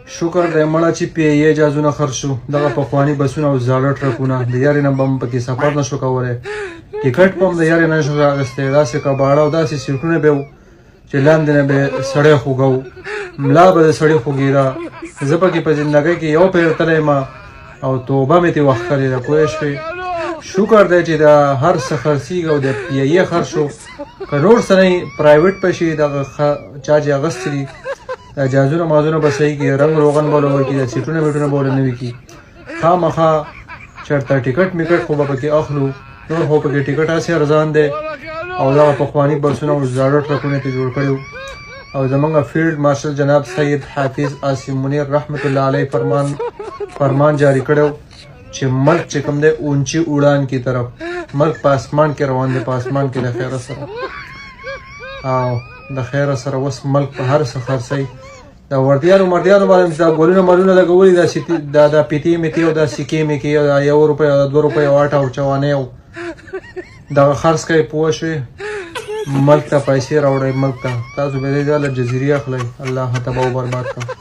شکر دی مړه چې پی جازونه خرڅ شو دغه پخواني بسونه او زاړه ټرکونه د یارې نه به هم پکې سفر نه شو کولی ټیکټ به هم د یارې نه شو اخیستی داسې کباړه او داسې سیټونه به وو چې لاندې نه به سړی خوږه و ملا به د سړي خوږېده زه پکې په زندګۍ کې یو پیر تلی یم او توبه مې ترې وښکلې ده پوه شوې شکر دی چې دا هر څه خرڅېږي او د پی خرڅ شو که نور څه نه پرایویټ به شي دغه چا چې اخیستي دي دا جازونه مازونه به صحیح کړي رنګ روغن به له ورکړي دا سیټونه ویټونه به ورله نوي کړي خامخا چېرته ټیکټ میکټ خو به پکې اخلو نور خو پکې ټیکټ هسې ارزان دی او دغه پخواني بسونه او زاړه ټرکونه یې جوړ کړي او زمونږ فیلډ مارشل جناب سید حافظ عاصم منیر رحمت الله علیه فرمان جاری کړی چې ملک چې کوم دی اونچی اڑان کی طرف ملک په اسمان کې روان دی په اسمان کې د خیره سره او د خیره سره اوس ملک په هر څه خرڅوي دا وړتیانو مردیانو باندې دا ګولونه مالونه لګولي دا پیتې میتې او دا سکې میکې او دا 1 روپۍ او 2 روپۍ او 8 او چوانې او دغه خرڅ کوي پوه شوې ملک ته پیسې راوړئ ملک ته تاسو به دې ځای له جزیرې اخلئ الله تباه و برباد کړه